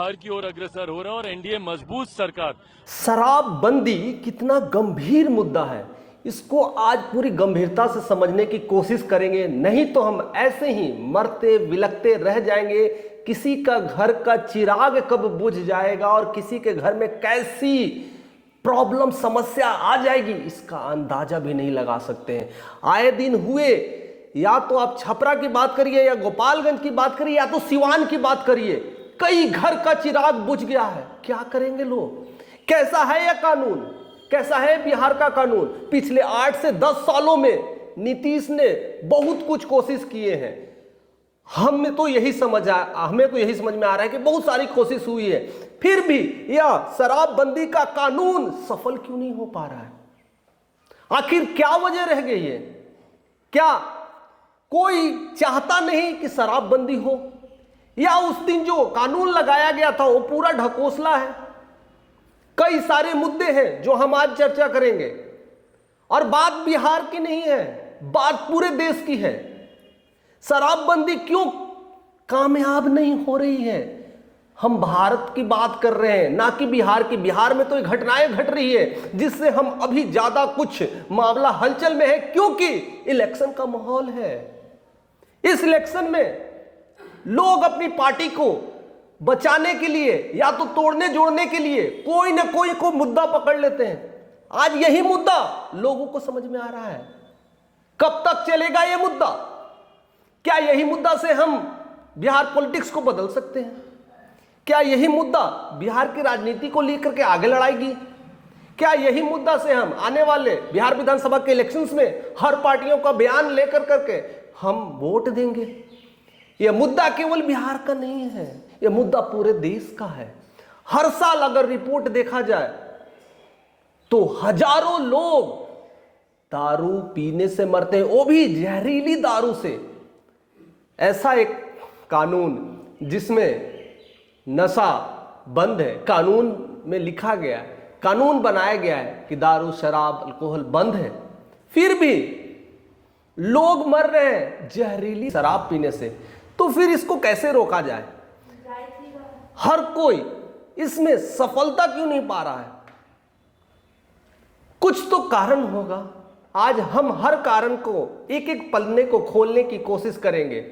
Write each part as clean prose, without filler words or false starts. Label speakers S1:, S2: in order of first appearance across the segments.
S1: बिहार की ओर अग्रसर हो रहा है और एनडीए मजबूत सरकार।
S2: शराबबंदी कितना गंभीर मुद्दा है, इसको आज पूरी गंभीरता से समझने की कोशिश करेंगे, नहीं तो हम ऐसे ही मरते विलकते रह जाएंगे। किसी का घर का चिराग कब बुझ जाएगा और किसी के घर में कैसी प्रॉब्लम समस्या आ जाएगी, इसका अंदाजा भी नहीं लगा सकते हैं। आए दिन हुए, या तो आप छपरा की बात करिए, या गोपालगंज की बात करिए, या तो सिवान की बात करिए, कई घर का चिराग बुझ गया है। क्या करेंगे लोग? कैसा है यह कानून? कैसा है बिहार का कानून? पिछले 8 से 10 सालों में नीतीश ने बहुत कुछ कोशिश किए हैं। हमें तो यही समझ में आ रहा है कि बहुत सारी कोशिश हुई है, फिर भी यह शराबबंदी का कानून सफल क्यों नहीं हो पा रहा है? आखिर क्या वजह रह गई है? क्या कोई चाहता नहीं कि शराबबंदी हो, या उस दिन जो कानून लगाया गया था वो पूरा ढकोसला है? कई सारे मुद्दे हैं जो हम आज चर्चा करेंगे, और बात बिहार की नहीं है, बात पूरे देश की है। शराबबंदी क्यों कामयाब नहीं हो रही है? हम भारत की बात कर रहे हैं, ना कि बिहार की। बिहार में तो ये घटनाएं घट रही है जिससे हम अभी ज्यादा कुछ मामला हलचल में है, क्योंकि इलेक्शन का माहौल है। इस इलेक्शन में लोग अपनी पार्टी को बचाने के लिए या तो तोड़ने जोड़ने के लिए कोई ना कोई को मुद्दा पकड़ लेते हैं। आज यही मुद्दा लोगों को समझ में आ रहा है। कब तक चलेगा यह मुद्दा? क्या यही मुद्दा से हम बिहार पॉलिटिक्स को बदल सकते हैं? क्या यही मुद्दा बिहार की राजनीति को लेकर के आगे लड़ाएगी? क्या यही मुद्दा से हम आने वाले बिहार विधानसभा के इलेक्शंस में हर पार्टियों का बयान लेकर करके हम वोट देंगे? यह मुद्दा केवल बिहार का नहीं है, यह मुद्दा पूरे देश का है। हर साल अगर रिपोर्ट देखा जाए तो हजारों लोग दारू पीने से मरते हैं, वो भी जहरीली दारू से। ऐसा एक कानून जिसमें नशा बंद है, कानून में लिखा गया है, कानून बनाया गया है कि दारू शराब अल्कोहल बंद है, फिर भी लोग मर रहे हैं जहरीली शराब पीने से। तो फिर इसको कैसे रोका जाए? हर कोई इसमें सफलता क्यों नहीं पा रहा है? कुछ तो कारण होगा। आज हम हर कारण को एक एक पन्ने को खोलने की कोशिश करेंगे।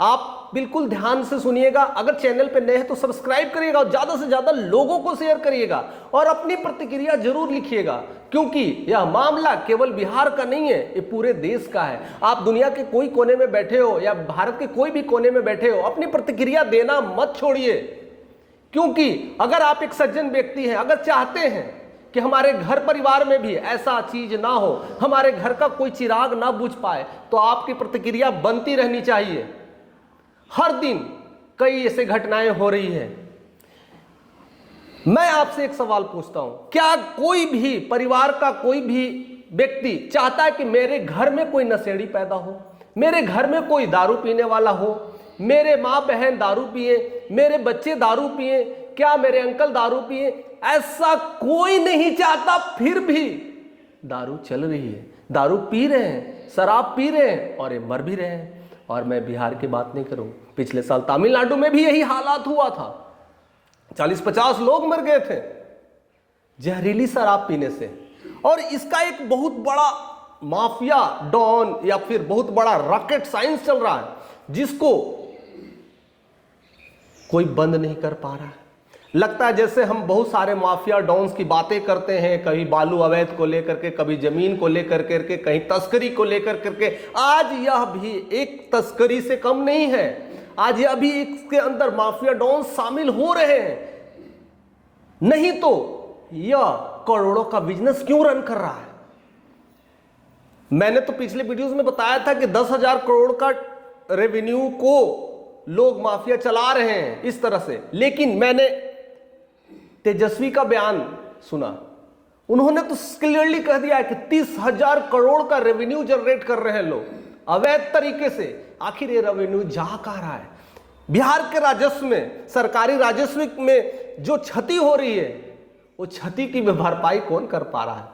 S2: आप बिल्कुल ध्यान से सुनिएगा। अगर चैनल पे नए हैं तो सब्सक्राइब करिएगा और ज्यादा से ज्यादा लोगों को शेयर करिएगा और अपनी प्रतिक्रिया जरूर लिखिएगा, क्योंकि यह मामला केवल बिहार का नहीं है, ये पूरे देश का है। आप दुनिया के कोई कोने में बैठे हो या भारत के कोई भी कोने में बैठे हो, अपनी प्रतिक्रिया देना मत छोड़िए, क्योंकि अगर आप एक सज्जन व्यक्ति हैं, अगर चाहते हैं कि हमारे घर परिवार में भी ऐसा चीज ना हो, हमारे घर का कोई चिराग ना बुझ पाए, तो आपकी प्रतिक्रिया बनती रहनी चाहिए। हर दिन कई ऐसे घटनाएं हो रही हैं। मैं आपसे एक सवाल पूछता हूं, क्या कोई भी परिवार का कोई भी व्यक्ति चाहता है कि मेरे घर में कोई नशेड़ी पैदा हो, मेरे घर में कोई दारू पीने वाला हो, मेरे माँ बहन दारू पिए, मेरे बच्चे दारू पिए, क्या मेरे अंकल दारू पिए? ऐसा कोई नहीं चाहता, फिर भी दारू चल रही है, दारू पी रहे हैं, शराब पी रहे हैं और ये मर भी रहे हैं। और मैं बिहार की बात नहीं करूं, पिछले साल तमिलनाडु में भी यही हालात हुआ था, 40-50 लोग मर गए थे जहरीली शराब पीने से। और इसका एक बहुत बड़ा माफिया डॉन या फिर बहुत बड़ा रॉकेट साइंस चल रहा है, जिसको कोई बंद नहीं कर पा रहा है। लगता है जैसे हम बहुत सारे माफिया डॉन्स की बातें करते हैं, कभी बालू अवैध को लेकर के, कभी जमीन को लेकर करके, कहीं तस्करी को लेकर करके। आज यह भी एक तस्करी से कम नहीं है, आज यह भी इसके अंदर माफिया डॉन्स शामिल हो रहे हैं। नहीं तो यह करोड़ों का बिजनेस क्यों रन कर रहा है? मैंने तो पिछले वीडियोस में बताया था कि 10,000 करोड़ का रेवेन्यू को लोग माफिया चला रहे हैं इस तरह से। लेकिन मैंने तेजस्वी का बयान सुना, उन्होंने तो क्लियरली कह दिया है कि 30,000 करोड़ का रेवेन्यू जनरेट कर रहे हैं लोग अवैध तरीके से। आखिर ये रेवेन्यू जा कहां रहा है? बिहार के राजस्व में, सरकारी राजस्व में जो क्षति हो रही है, वो क्षति की भरपाई कौन कर पा रहा है?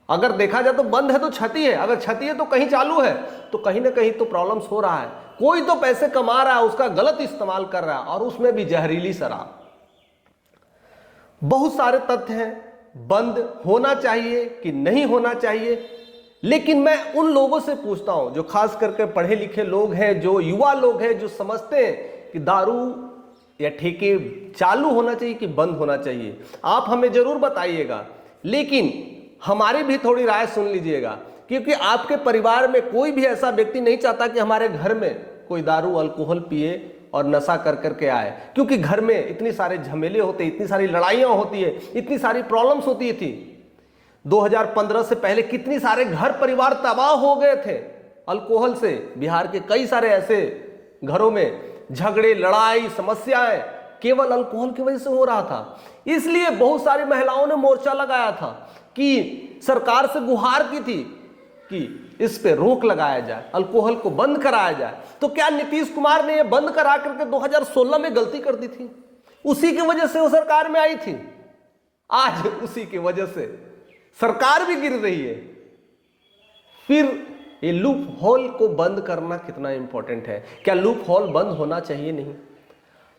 S2: अगर देखा जाए तो बंद है तो क्षति है, अगर क्षति है तो कहीं चालू है, तो कहीं ना कहीं तो प्रॉब्लम्स हो रहा है। कोई तो पैसे कमा रहा है, उसका गलत इस्तेमाल कर रहा है, और उसमें भी जहरीली शराब। बहुत सारे तथ्य हैं, बंद होना चाहिए कि नहीं होना चाहिए, लेकिन मैं उन लोगों से पूछता हूं जो खास करके पढ़े लिखे लोग हैं, जो युवा लोग हैं, जो समझते हैं कि दारू या ठेके चालू होना चाहिए कि बंद होना चाहिए। आप हमें जरूर बताइएगा, लेकिन हमारी भी थोड़ी राय सुन लीजिएगा, क्योंकि आपके परिवार में कोई भी ऐसा व्यक्ति नहीं चाहता कि हमारे घर में कोई दारू अल्कोहल पिए और नशा कर करके आए, क्योंकि घर में इतनी सारे झमेले होते, इतनी सारी लड़ाइयां होती है, इतनी सारी प्रॉब्लम्स होती थी। 2015 से पहले कितनी सारे घर परिवार तबाह हो गए थे अल्कोहल से। बिहार के कई सारे ऐसे घरों में झगड़े, लड़ाई, समस्याएं केवल अल्कोहल की वजह से हो रहा था। इसलिए बहुत सारी महिलाओं ने मोर्चा लगाया था कि सरकार से गुहार की थी कि इस पे रोक लगाया जाए, अल्कोहल को बंद कराया जाए। तो क्या नीतीश कुमार ने यह बंद करा करके 2016 में गलती कर दी थी? उसी की वजह से वो सरकार में आई थी। आज उसी की वजह से सरकार भी गिर रही है। फिर ये लूप होल को बंद करना कितना इंपॉर्टेंट है? क्या लूप होल बंद होना चाहिए? नहीं।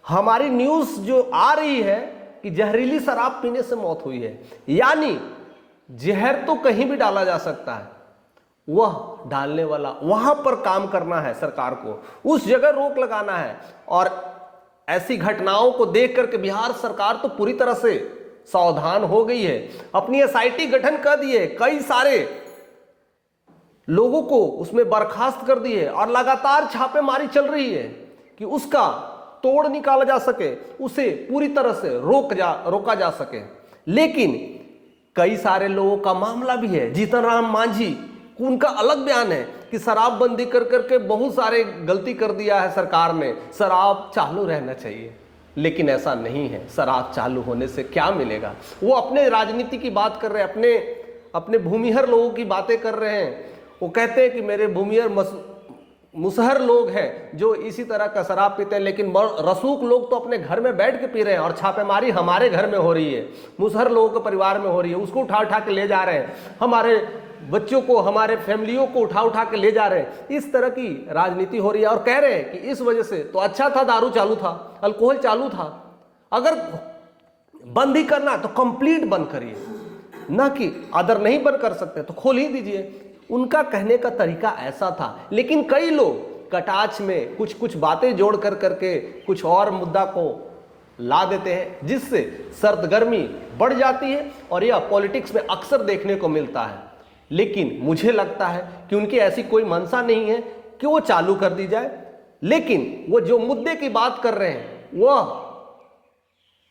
S2: हमारी न्यूज जो आ रही है कि जहरीली शराब पीने से मौत हुई है, यानी जहर तो कहीं भी डाला जा सकता है, वह डालने वाला वहां पर काम करना है सरकार को, उस जगह रोक लगाना है। और ऐसी घटनाओं को देख करके बिहार सरकार तो पूरी तरह से सावधान हो गई है, अपनी एसआईटी गठन कर दी है, कई सारे लोगों को उसमें बर्खास्त कर दी है और लगातार छापेमारी चल रही है कि उसका तोड़ निकाला जा सके, उसे पूरी तरह से रोका जा सके। लेकिन कई सारे लोगों का मामला भी है। जीतन राम मांझी, उनका अलग बयान है कि शराबबंदी कर करके बहुत सारे गलती कर दिया है सरकार ने, शराब चालू रहना चाहिए। लेकिन ऐसा नहीं है। शराब चालू होने से क्या मिलेगा? वो अपने राजनीति की बात कर रहे हैं, अपने भूमिहर लोगों की बातें कर रहे हैं। वो कहते हैं कि मेरे भूमिहर मुसहर लोग हैं जो इसी तरह का शराब पीते हैं, लेकिन रसूख लोग तो अपने घर में बैठ के पी रहे हैं और छापेमारी हमारे घर में हो रही है, मुसहर लोगों के परिवार में हो रही है, उसको उठा उठा के ले जा रहे हैं, हमारे बच्चों को, हमारे फैमिलियों को उठा उठा के ले जा रहे हैं। इस तरह की राजनीति हो रही है और कह रहे हैं कि इस वजह से तो अच्छा था दारू चालू था, अल्कोहल चालू था, अगर बंद ही करना तो कंप्लीट बंद करिए, ना कि अदर नहीं बंद कर सकते तो खोल ही दीजिए। उनका कहने का तरीका ऐसा था। लेकिन कई लोग कटाक्ष में कुछ कुछ बातें जोड़ कर करके कुछ और मुद्दा को ला देते हैं, जिससे सर्दगर्मी बढ़ जाती है और यह पॉलिटिक्स में अक्सर देखने को मिलता है। लेकिन मुझे लगता है कि उनकी ऐसी कोई मंशा नहीं है कि वो चालू कर दी जाए, लेकिन वो जो मुद्दे की बात कर रहे हैं वह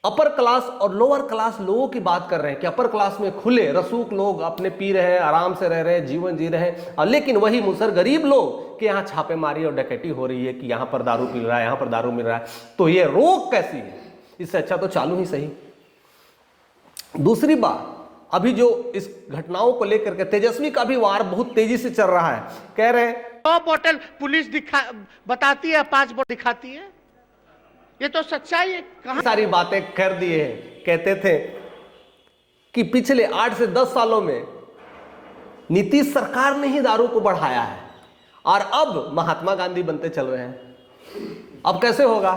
S2: अपर क्लास और लोअर क्लास लोगों की बात कर रहे हैं कि अपर क्लास में खुले रसूख लोग अपने पी रहे हैं, आराम से रह रहे हैं, जीवन जी रहे हैं, और लेकिन वही मुसहर गरीब लोग के यहाँ छापेमारी और डकैती हो रही है कि यहाँ पर दारू पी रहा है, यहाँ पर दारू मिल रहा है। तो ये रोक कैसी है? इससे अच्छा तो चालू ही सही। दूसरी बात, अभी जो इस घटनाओं को लेकर के तेजस्वी का भी वार बहुत तेजी से चल रहा है। कह रहे हैं
S3: 100 बोतल पुलिस बताती है, 5 बोतल दिखाती है, ये तो सच्चाई है। कहां
S2: सारी बातें कर दिए हैं। कहते थे कि पिछले 8 से 10 सालों में नीतीश सरकार ने ही दारू को बढ़ाया है और अब महात्मा गांधी बनते चल रहे हैं। अब कैसे होगा?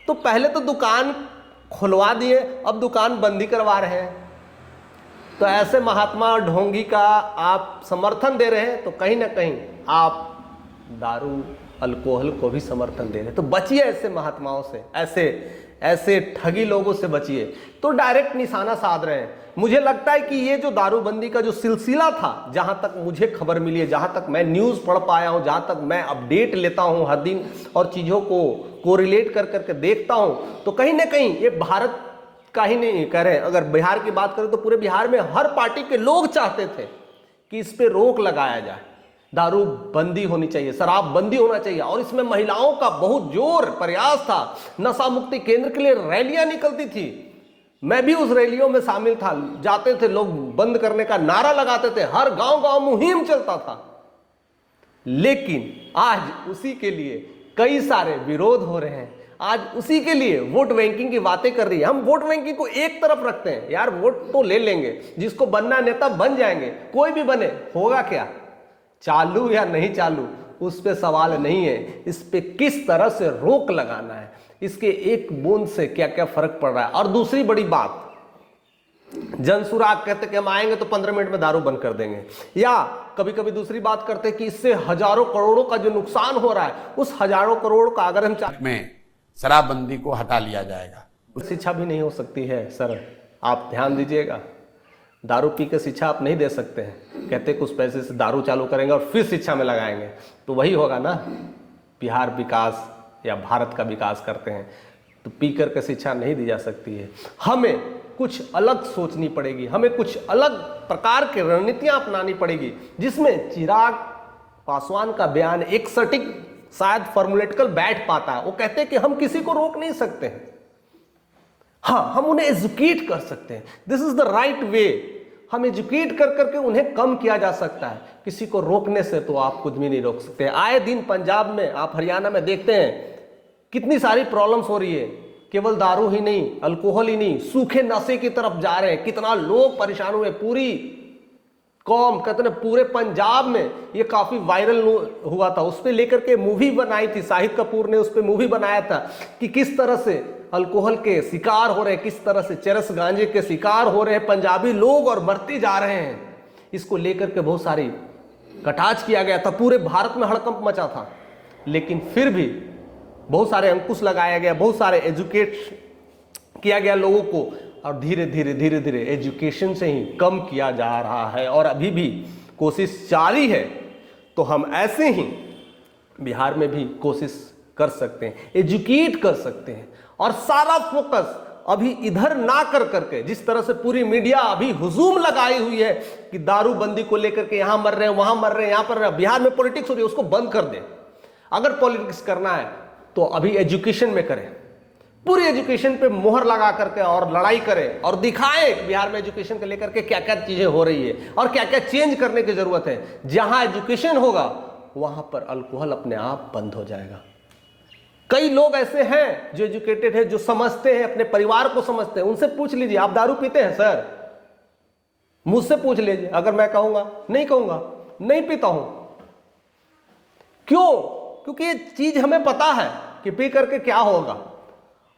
S2: तो पहले तो दुकान खुलवा दिए, अब दुकान बंद ही करवा रहे हैं। तो ऐसे महात्मा और ढोंगी का आप समर्थन दे रहे हैं तो कहीं ना कहीं आप दारू अल्कोहल को भी समर्थन दे रहे हैं। तो बचिए ऐसे महात्माओं से, ऐसे ठगी लोगों से बचिए। तो डायरेक्ट निशाना साध रहे हैं। मुझे लगता है कि ये जो दारूबंदी का जो सिलसिला था, जहां तक मुझे खबर मिली है, जहां तक मैं न्यूज़ पढ़ पाया हूं, जहां तक मैं अपडेट लेता हूं हर दिन और चीज़ों को कोरिलेट कर करके देखता हूं, तो कहीं ना कहीं ये भारत का ही नहीं कह रहे हैं। अगर बिहार की बात करें तो पूरे बिहार में हर पार्टी के लोग चाहते थे कि इस पे रोक लगाया जाए, दारू बंदी होनी चाहिए, शराब बंदी होना चाहिए। और इसमें महिलाओं का बहुत जोर प्रयास था। नशा मुक्ति केंद्र के लिए रैलियां निकलती थी, मैं भी उस रैलियों में शामिल था। जाते थे लोग, बंद करने का नारा लगाते थे, हर गांव गांव मुहिम चलता था। लेकिन आज उसी के लिए कई सारे विरोध हो रहे हैं। आज उसी के लिए वोट बैंकिंग की बातें कर रही है। हम वोट बैंकिंग को एक तरफ रखते हैं, यार वोट तो ले लेंगे, जिसको बनना नेता बन जाएंगे, कोई भी बने, होगा क्या? चालू या नहीं चालू उस पे सवाल नहीं है, इस पे किस तरह से रोक लगाना है, इसके एक बूंद से क्या क्या फर्क पड़ रहा है। और दूसरी बड़ी बात, जनसुराग कहते कि हम आएंगे तो 15 मिनट में दारू बंद कर देंगे, या कभी कभी दूसरी बात करते कि इससे हजारों करोड़ों का जो नुकसान हो रहा है, उस हजारों करोड़ का अगर हम
S4: में शराबबंदी को हटा लिया जाएगा।
S2: शिक्षा भी नहीं हो सकती है सर, आप ध्यान दीजिएगा। दारू पी के शिक्षा आप नहीं दे सकते हैं। कहते कुछ पैसे से दारू चालू करेंगे और फिर शिक्षा में लगाएंगे, तो वही होगा ना, बिहार विकास या भारत का विकास करते हैं तो पी करके शिक्षा नहीं दी जा सकती है। हमें कुछ अलग सोचनी पड़ेगी, हमें कुछ अलग प्रकार की रणनीतियां अपनानी पड़ेगी, जिसमें चिराग पासवान का बयान एक सटीक शायद फॉर्मुलेटिकल बैठ पाता है। वो कहते हैं कि हम किसी को रोक नहीं सकते हैं, हाँ हम उन्हें एजुकेट कर सकते हैं, this is the right way. हम एजुकेट कर करके उन्हें कम किया जा सकता है, किसी को रोकने से तो आप कुछ भी नहीं रोक सकते। आए दिन पंजाब में, आप हरियाणा में देखते हैं कितनी सारी प्रॉब्लम्स हो रही है, केवल दारू ही नहीं, अल्कोहल ही नहीं, सूखे नशे की तरफ जा रहे हैं, कितना लोग परेशान हुए, पूरी कौम कहते हैं पूरे पंजाब में ये काफी वायरल हुआ था। उस पर लेकर के मूवी बनाई थी, शाहिद कपूर ने उस पर मूवी बनाया था कि किस तरह से अल्कोहल के शिकार हो रहे हैं, किस तरह से चरस गांजे के शिकार हो रहे हैं पंजाबी लोग और मरते जा रहे हैं। इसको लेकर के बहुत सारी कटाच किया गया था, पूरे भारत में हड़कंप मचा था, लेकिन फिर भी बहुत सारे अंकुश लगाया गया, बहुत सारे एजुकेट किया गया लोगों को, और धीरे धीरे एजुकेशन से ही कम किया जा रहा है। और अभी भी कोशिश जारी है, तो हम ऐसे ही बिहार में भी कोशिश कर सकते हैं, एजुकेट कर सकते हैं, और सारा फोकस अभी इधर ना कर करके, जिस तरह से पूरी मीडिया अभी हुजूम लगाई हुई है कि दारूबंदी को लेकर के यहां मर रहे हैं, वहां मर रहे हैं, यहां पर बिहार में पॉलिटिक्स हो रही है, उसको बंद कर दे। अगर पॉलिटिक्स करना है तो अभी एजुकेशन में करें, पूरी एजुकेशन पे मोहर लगा करके और लड़ाई करें और दिखाएं बिहार में एजुकेशन को लेकर के क्या क्या चीजें हो रही है और क्या क्या चेंज करने की जरूरत है। जहां एजुकेशन होगा वहां पर अल्कोहल अपने आप बंद हो जाएगा। कई लोग ऐसे हैं जो एजुकेटेड है, जो समझते हैं, अपने परिवार को समझते हैं, उनसे पूछ लीजिए आप दारू पीते हैं सर? मुझसे पूछ लीजिए, अगर मैं कहूंगा नहीं पीता हूं। क्यों? क्योंकि ये चीज हमें पता है कि पी करके क्या होगा।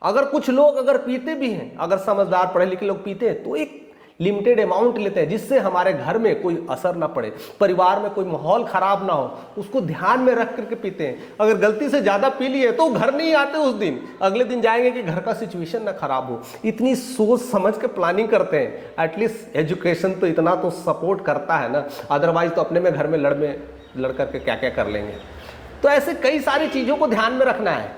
S2: अगर कुछ लोग अगर पीते भी हैं, अगर समझदार पढ़े लिखे लोग पीते हैं, तो एक लिमिटेड अमाउंट लेते हैं, जिससे हमारे घर में कोई असर ना पड़े, परिवार में कोई माहौल खराब ना हो, उसको ध्यान में रख करके पीते हैं। अगर गलती से ज्यादा पी लिए तो घर नहीं आते उस दिन, अगले दिन जाएंगे कि घर का सिचुएशन ना खराब हो। इतनी सोच समझ के प्लानिंग करते हैं। एटलीस्ट एजुकेशन तो इतना तो सपोर्ट करता है ना, अदरवाइज तो अपने में घर में लड़ करके क्या क्या कर लेंगे। तो ऐसे कई सारी चीजों को ध्यान में रखना है,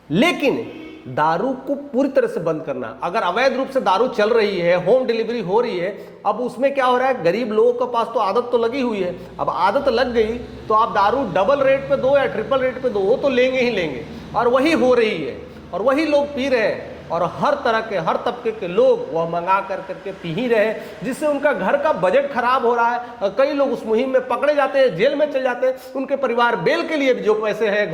S2: लेकिन दारू को पूरी तरह से बंद करना। अगर अवैध रूप से दारू चल रही है, होम डिलीवरी हो रही है, अब उसमें क्या हो रहा है, गरीब लोगों के पास तो आदत तो लगी हुई है। अब आदत लग गई तो आप दारू डबल रेट पे दो या ट्रिपल रेट पे दो, वो तो लेंगे ही लेंगे, और वही हो रही है और वही लोग पी रहे हैं, और हर तरह के हर तबके के लोग वह मंगा कर करके पी ही रहे हैं, जिससे उनका घर का बजट खराब हो रहा है। कई लोग उस मुहिम में पकड़े जाते हैं, जेल में चले जाते हैं, उनके परिवार बेल के लिए जो पैसे हैं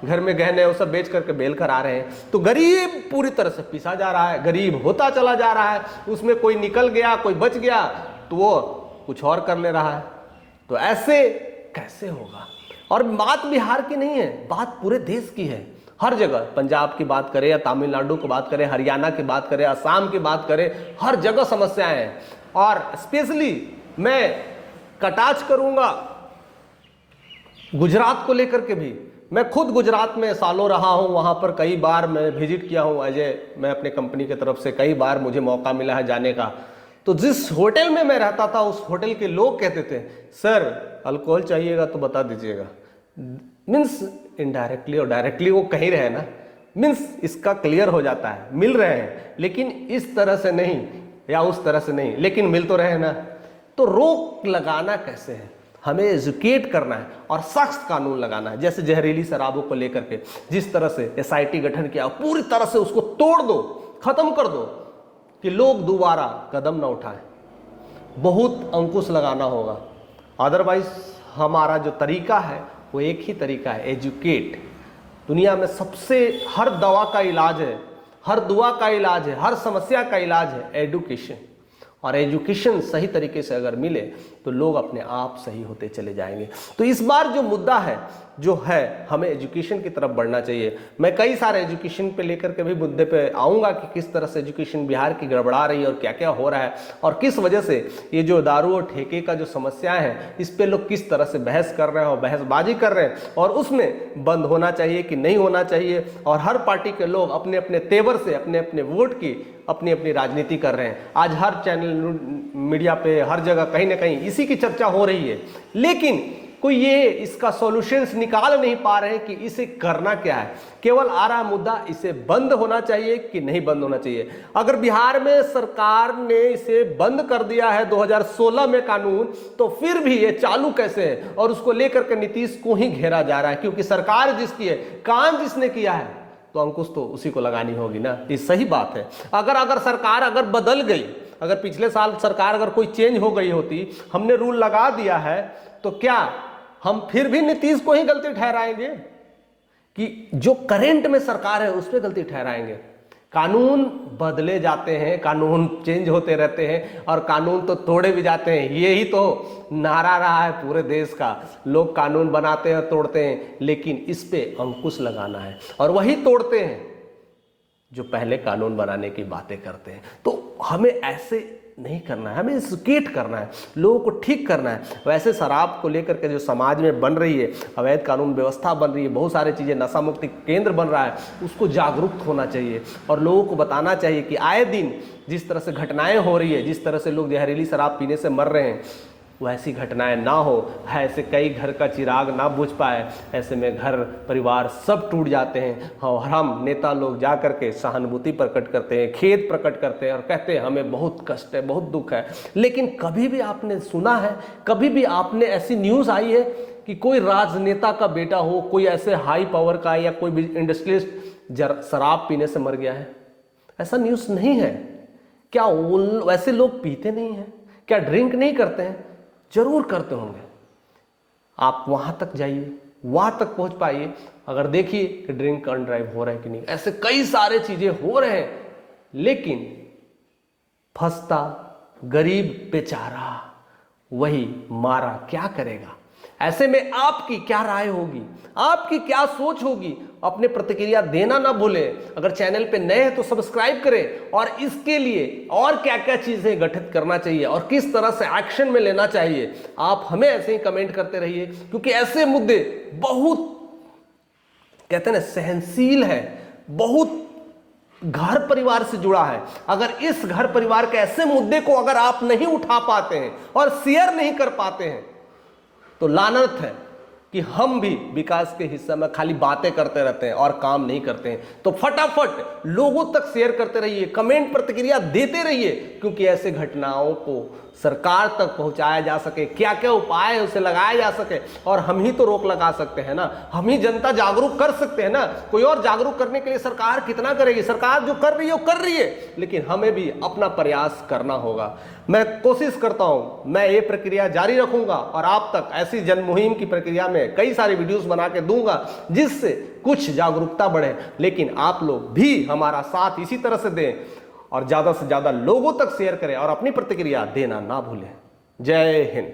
S2: घर में गहने वो सब बेच करके बेल कर आ रहे हैं। तो गरीब पूरी तरह से पिसा जा रहा है, गरीब होता चला जा रहा है। उसमें कोई निकल गया, कोई बच गया तो वो कुछ और कर ले रहा है। तो ऐसे कैसे होगा? और बात बिहार की नहीं है, बात पूरे देश की है। हर जगह, पंजाब की बात करें या तमिलनाडु की बात करें, हरियाणा की बात करें, असम की बात करें, हर जगह समस्याएं हैं। और स्पेशली मैं कटाच करूंगा गुजरात को लेकर के भी। मैं खुद गुजरात में सालों रहा हूं, वहां पर कई बार मैं विजिट किया हूं मैं अपने कंपनी की तरफ से कई बार मुझे मौका मिला है जाने का। तो जिस होटल में मैं रहता था, उस होटल के लोग कहते थे, सर अल्कोहल चाहिएगा तो बता दीजिएगा। मीन्स इनडायरेक्टली और डायरेक्टली वो कहीं रहे ना, मीन्स इसका क्लियर हो जाता है, मिल रहे हैं, लेकिन इस तरह से नहीं या उस तरह से नहीं, लेकिन मिल तो रहे ना। तो रोक लगाना कैसे है? हमें एजुकेट करना है और सख्त कानून लगाना है। जैसे जहरीली शराबों को लेकर के जिस तरह से SIT गठन किया, पूरी तरह से उसको तोड़ दो, खत्म कर दो कि लोग दोबारा कदम ना उठाएं। बहुत अंकुश लगाना होगा, अदरवाइज हमारा जो तरीका है वो एक ही तरीका है, एजुकेट। दुनिया में सबसे हर दवा का इलाज है, हर दुआ का इलाज है, हर समस्या का इलाज है एजुकेशन। और एजुकेशन सही तरीके से अगर मिले तो लोग अपने आप सही होते चले जाएंगे। तो इस बार जो मुद्दा है, जो है हमें एजुकेशन की तरफ बढ़ना चाहिए। मैं कई सारे एजुकेशन पे लेकर के भी मुद्दे पे आऊँगा कि किस तरह से एजुकेशन बिहार की गड़बड़ा रही है और क्या क्या हो रहा है और किस वजह से ये जो दारू और ठेके का जो समस्याएं हैं इस पे लोग किस तरह से बहस कर रहे हैं और बहसबाजी कर रहे हैं और उसमें बंद होना चाहिए कि नहीं होना चाहिए। और हर पार्टी के लोग अपने अपने तेवर से अपने अपने वोट की अपनी अपनी राजनीति कर रहे हैं। आज हर चैनल मीडिया पे हर जगह कहीं ना कहीं इसी की चर्चा हो रही है, लेकिन कोई ये इसका सॉल्यूशंस निकाल नहीं पा रहे कि इसे करना क्या है। केवल आ रहा मुद्दा इसे बंद होना चाहिए कि नहीं बंद होना चाहिए। अगर बिहार में सरकार ने इसे बंद कर दिया है 2016 में कानून, तो फिर भी ये चालू कैसे है और उसको लेकर के नीतीश को ही घेरा जा रहा है, क्योंकि सरकार जिसकी है, काम जिसने किया है, तो अंकुश तो उसी को लगानी होगी ना। ये सही बात है। अगर सरकार अगर बदल गई, अगर पिछले साल सरकार अगर कोई चेंज हो गई होती, हमने रूल लगा दिया है, तो क्या हम फिर भी नीतीश को ही गलती ठहराएंगे कि जो करंट में सरकार है उस पर गलती ठहराएंगे? कानून बदले जाते हैं, कानून चेंज होते रहते हैं और कानून तो तोड़े भी जाते हैं। यही तो नारा रहा है पूरे देश का। लोग कानून बनाते हैं, तोड़ते हैं, लेकिन इस पे अंकुश लगाना है और वही तोड़ते हैं जो पहले कानून बनाने की बातें करते हैं। तो हमें ऐसे नहीं करना है, हमें एजुकेट करना है, लोगों को ठीक करना है। वैसे शराब को लेकर के जो समाज में बन रही है, अवैध कानून व्यवस्था बन रही है, बहुत सारी चीज़ें, नशा मुक्ति केंद्र बन रहा है, उसको जागरूक होना चाहिए और लोगों को बताना चाहिए कि आए दिन जिस तरह से घटनाएं हो रही है, जिस तरह से लोग जहरीली शराब पीने से मर रहे हैं, वैसी घटनाएं ना हो, ऐसे कई घर का चिराग ना बुझ पाए, ऐसे में घर परिवार सब टूट जाते हैं और हम नेता लोग जा कर के सहानुभूति प्रकट करते हैं, खेद प्रकट करते हैं और कहते हैं हमें बहुत कष्ट है, बहुत दुख है। लेकिन कभी भी आपने सुना है, कभी भी आपने ऐसी न्यूज़ आई है कि कोई राजनेता का बेटा हो, कोई ऐसे हाई पावर का या कोई इंडस्ट्रियलिस्ट शराब पीने से मर गया है? ऐसा न्यूज़ नहीं है। क्या वैसे लोग पीते नहीं हैं? क्या ड्रिंक नहीं करते हैं? जरूर करते होंगे। आप वहां तक जाइए, वहां तक पहुंच पाइए, अगर देखिए कि ड्रिंक ऑन ड्राइव हो रहा है कि नहीं। ऐसे कई सारे चीजें हो रहे हैं, लेकिन फंसता गरीब बेचारा वही मारा क्या करेगा। ऐसे में आपकी क्या राय होगी, आपकी क्या सोच होगी? अपने प्रतिक्रिया देना ना भूलें। अगर चैनल पे नए हैं तो सब्सक्राइब करें और इसके लिए और क्या क्या चीजें गठित करना चाहिए और किस तरह से एक्शन में लेना चाहिए, आप हमें ऐसे ही कमेंट करते रहिए, क्योंकि ऐसे मुद्दे बहुत कहते हैं ना सहनशील है, बहुत घर परिवार से जुड़ा है। अगर इस घर परिवार के ऐसे मुद्दे को अगर आप नहीं उठा पाते हैं और शेयर नहीं कर पाते हैं, तो लानत है कि हम भी विकास के हिस्से में खाली बातें करते रहते हैं और काम नहीं करते हैं। तो फटाफट लोगों तक शेयर करते रहिए, कमेंट प्रतिक्रिया देते रहिए, क्योंकि ऐसे घटनाओं को सरकार तक पहुंचाया जा सके, क्या क्या उपाय है उसे लगाया जा सके। और हम ही तो रोक लगा सकते हैं ना, हम ही जनता जागरूक कर सकते हैं ना। कोई और जागरूक करने के लिए सरकार कितना करेगी? सरकार जो कर रही है वो कर रही है, लेकिन हमें भी अपना प्रयास करना होगा। मैं कोशिश करता हूं, मैं ये प्रक्रिया जारी रखूंगा और आप तक ऐसी जन मुहिम की प्रक्रिया में कई सारी वीडियोस बना के दूंगा जिससे कुछ जागरूकता बढ़े। लेकिन आप लोग भी हमारा साथ इसी तरह से दें और ज्यादा से ज्यादा लोगों तक शेयर करें और अपनी प्रतिक्रिया देना ना भूलें। जय हिंद।